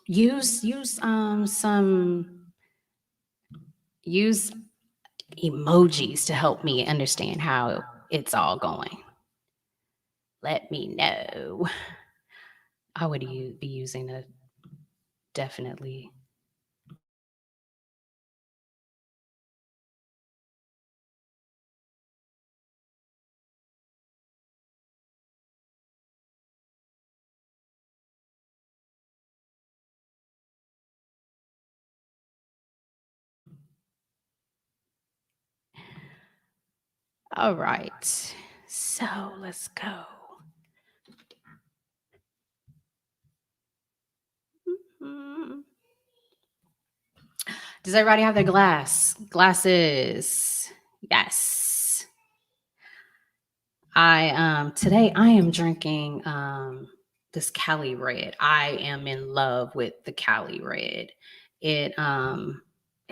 Use some use emojis to help me understand how it's all going. Let me know. How would you be using a definitely? All right. So let's go. Mhm. Does everybody have their glasses? Yes. I today I am drinking this Cali Red. I am in love with the Cali Red.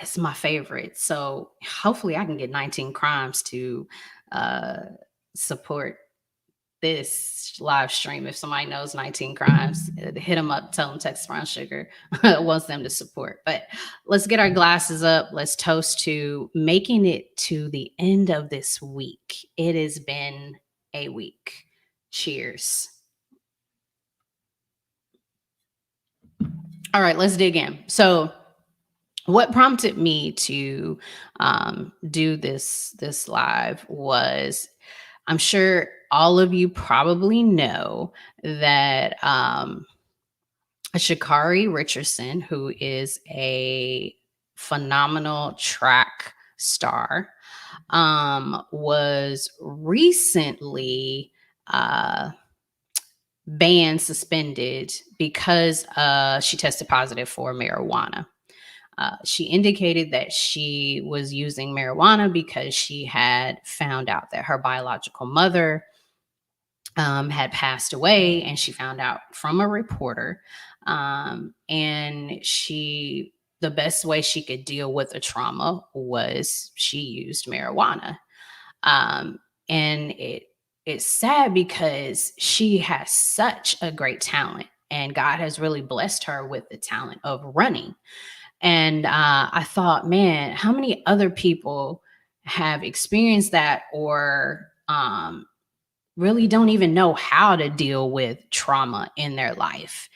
It's my favorite. So hopefully I can get 19 crimes to uh support this live stream. If somebody knows 19 crimes, hit them up, tell them Texas Brown Sugar wants them to support. But let's get our glasses up. Let's toast to making it to the end of this week. It has been a week. Cheers. All right, let's dig in. So, what prompted me to do this live was, I'm sure all of you probably know that Sha'Carri Richardson, who is a phenomenal track star, was recently uh, banned, suspended because she tested positive for marijuana. She indicated that she was using marijuana because she had found out that her biological mother had passed away, and she found out from a reporter. And the best way she could deal with the trauma was she used marijuana. Um, and it's sad because she has such a great talent, and God has really blessed her with the talent of running. And I thought, man, how many other people have experienced that, or really don't even know how to deal with trauma in their life?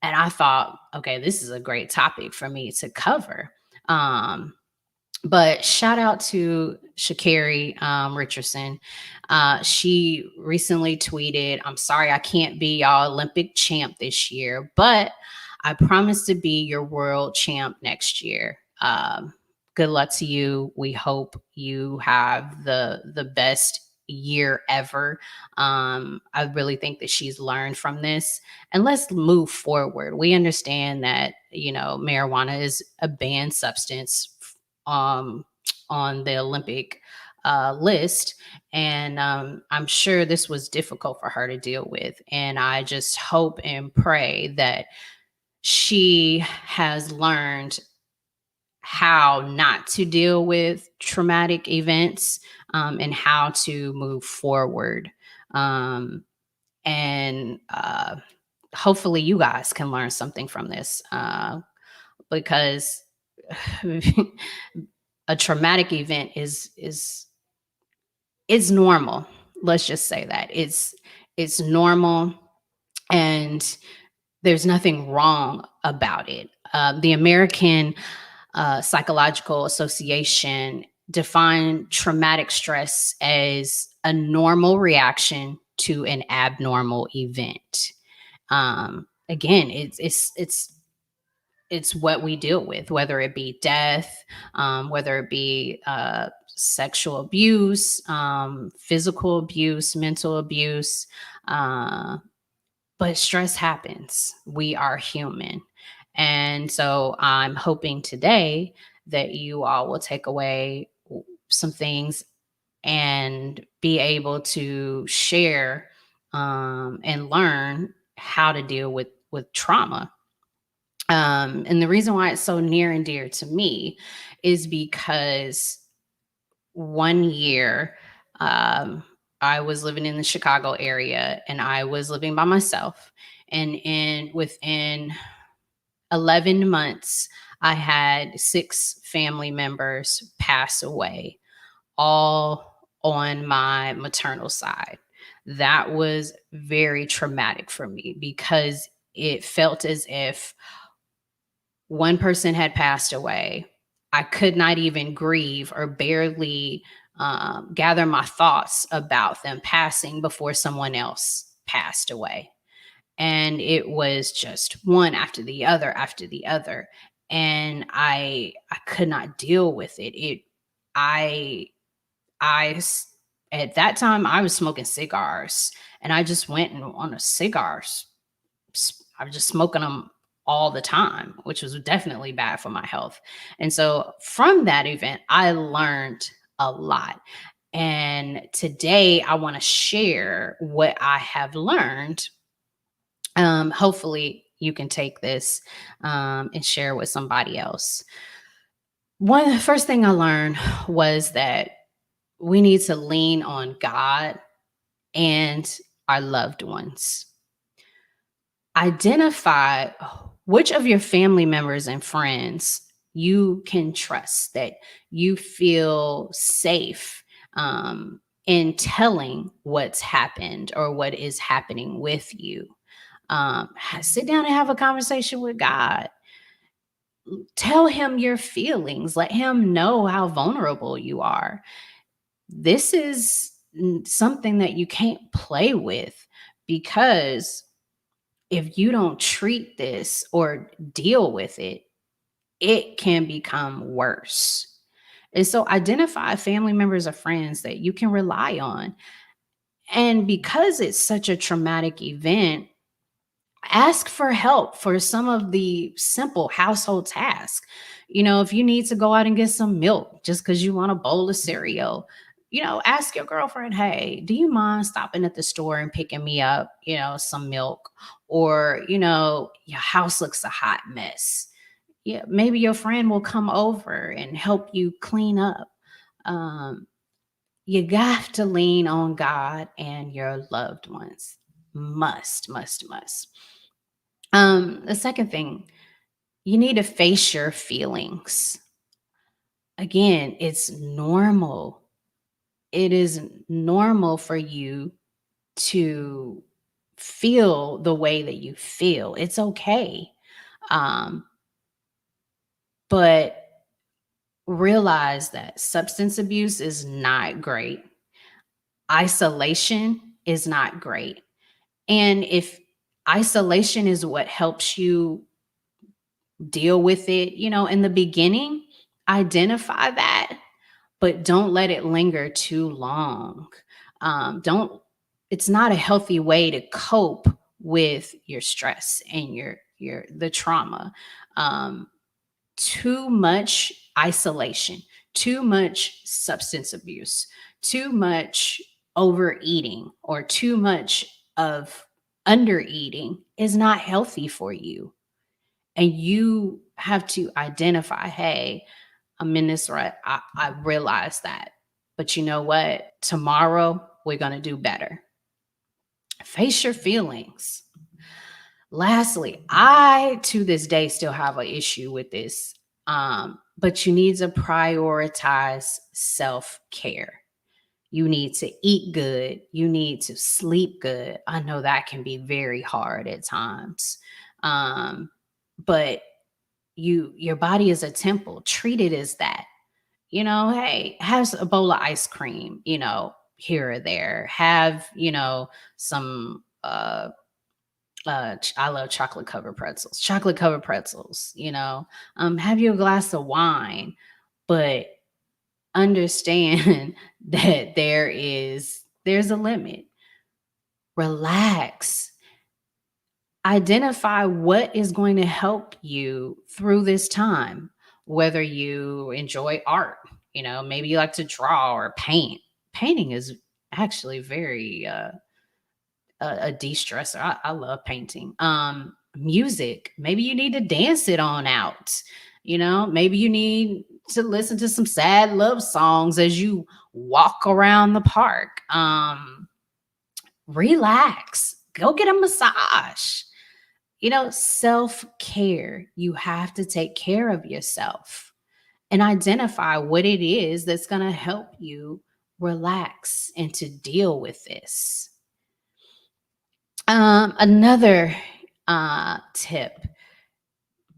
And I thought, okay, this is a great topic for me to cover. Um, but shout out to Sha'Carri Richardson. She recently tweeted, "I'm sorry I can't be y'all Olympic champ this year, but I promise to be your world champ next year. Good luck to you. We hope you have the best year ever." I really think that she's learned from this, and let's move forward. We understand that, marijuana is a banned substance um, on the Olympic list. And I'm sure this was difficult for her to deal with. And I just hope and pray that she has learned how not to deal with traumatic events, and how to move forward. Um, and hopefully, you guys can learn something from this, because a traumatic event is normal. Let's just say that it's normal, and there's nothing wrong about it. The American Psychological Association defined traumatic stress as a normal reaction to an abnormal event. Again, it's it's what we deal with, whether it be death, whether it be sexual abuse, physical abuse, mental abuse. Uh, but stress happens. We are human. And so I'm hoping today that you all will take away some things and be able to share and learn how to deal with trauma. And the reason why it's so near and dear to me is because one year um, I was living in the Chicago area and I was living by myself. And within 11 months, I had 6 family members pass away, all on my maternal side. That was very traumatic for me because it felt as if one person had passed away. I could not even grieve or barely gather my thoughts about them passing before someone else passed away. And it was just one after the other. And I could not deal with it. I, at that time, I was smoking cigars and I just went and on a cigars I was just smoking them all the time, which was definitely bad for my health. And so from that event, I learned a lot. And today I want to share what I have learned. Hopefully you can take this and share with somebody else. The first thing I learned was that we need to lean on God and our loved ones. Identify which of your family members and friends you can trust, that you feel safe in telling what's happened or what is happening with you. Sit down and have a conversation with God. Tell him your feelings. Let him know how vulnerable you are. This is something that you can't play with, because if you don't treat this or deal with it, it can become worse. And so identify family members or friends that you can rely on. And because it's such a traumatic event, ask for help for some of the simple household tasks. If you need to go out and get some milk just because you want a bowl of cereal, ask your girlfriend, hey, do you mind stopping at the store and picking me up, some milk? Or, your house looks a hot mess. Yeah, maybe your friend will come over and help you clean up. Um, you got to lean on God and your loved ones. Must, must, must. The second thing, you need to face your feelings. Again, it's normal. It is normal for you to feel the way that you feel. It's okay. Um, but realize that substance abuse is not great. Isolation is not great. And if isolation is what helps you deal with it, in the beginning, identify that, but don't let it linger too long. Don't, it's not a healthy way to cope with your stress and the trauma. Um, Too much isolation, too much substance abuse, too much overeating, or too much of undereating is not healthy for you. And you have to identify, hey, I'm in this rut. I realize that. But you know what? Tomorrow, we're going to do better. Face your feelings. Lastly, I to this day still have an issue with this, but you need to prioritize self care. You need to eat good. You need to sleep good. I know that can be very hard at times, but your body is a temple. Treat it as that. Hey, have a bowl of ice cream. Here or there. Have some I love chocolate covered pretzels. Chocolate covered pretzels, have you a glass of wine, but understand that there's a limit. Relax. Identify what is going to help you through this time, whether you enjoy art, maybe you like to draw or paint. Painting is actually very a de-stressor. I love painting. Music, maybe you need to dance it on out. Maybe you need to listen to some sad love songs as you walk around the park. Relax, go get a massage. Self-care. You have to take care of yourself and identify what it is that's going to help you relax and to deal with this. Another tip: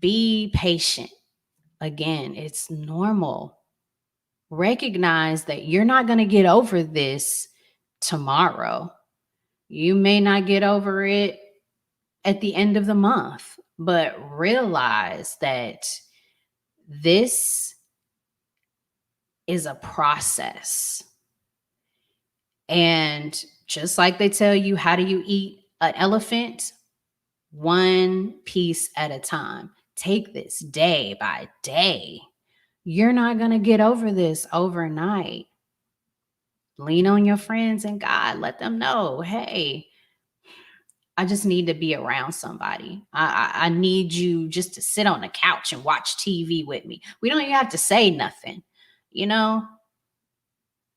be patient. Again, it's normal. Recognize that you're not going to get over this tomorrow. You may not get over it at the end of the month, but realize that this is a process. And just like they tell you, how do you eat an elephant? One piece at a time. Take this day by day. You're not going to get over this overnight. Lean on your friends and God. Let them know, hey, I just need to be around somebody. I need you just to sit on the couch and watch TV with me. We don't even have to say nothing.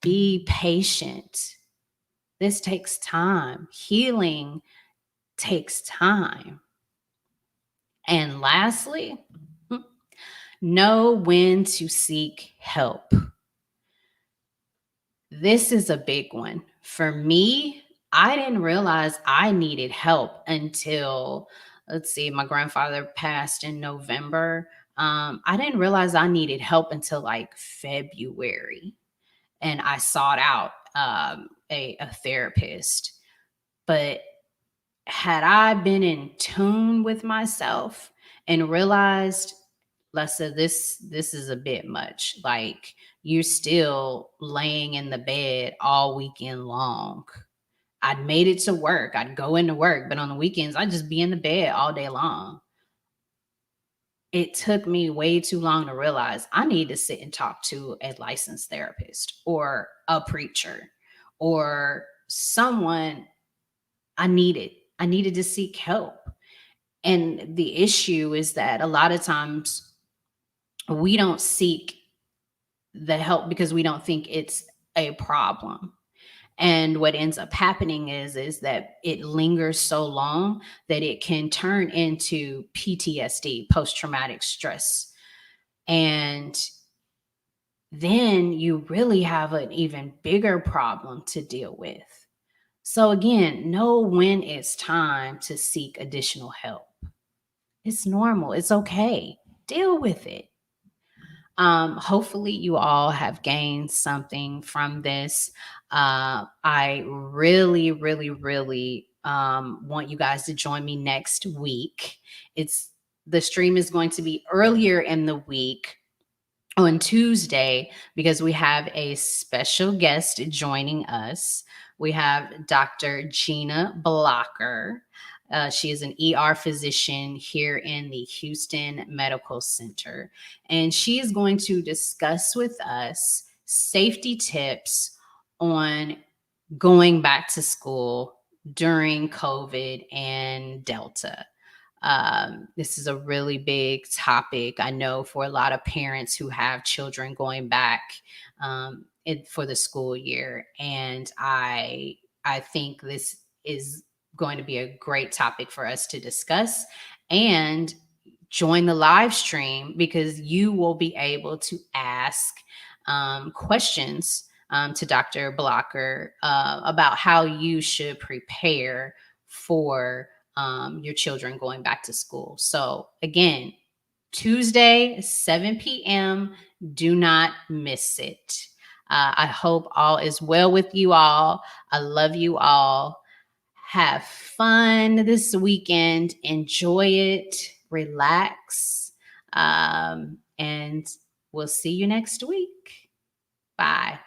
Be patient. This takes time. Healing takes time. And lastly, know when to seek help. This is a big one. For me, I didn't realize I needed help until, let's see, my grandfather passed in November. I didn't realize I needed help until like February. And I sought out a therapist. But had I been in tune with myself and realized, Lessa, this is a bit much. Like, you're still laying in the bed all weekend long. I'd made it to work. I'd go into work, but on the weekends, I'd just be in the bed all day long. It took me way too long to realize I need to sit and talk to a licensed therapist or a preacher or someone. I needed to seek help. And the issue is that a lot of times we don't seek the help because we don't think it's a problem. And what ends up happening is that it lingers so long that it can turn into PTSD, post-traumatic stress. And then you really have an even bigger problem to deal with. So again, know when it's time to seek additional help. It's normal. It's okay. Deal with it. Hopefully you all have gained something from this. I really, really, really want you guys to join me next week. The stream is going to be earlier in the week on Tuesday because we have a special guest joining us. We have Dr. Gina Blocker. She is an ER physician here in the Houston Medical Center. And she is going to discuss with us safety tips on going back to school during COVID and Delta. This is a really big topic. I know for a lot of parents who have children going back for the school year. And I think this is going to be a great topic for us to discuss. And join the live stream because you will be able to ask questions to Dr. Blocker about how you should prepare for your children going back to school. So again, Tuesday, 7 p.m. Do not miss it. I hope all is well with you all. I love you all. Have fun this weekend. Enjoy it. Relax. And we'll see you next week. Bye.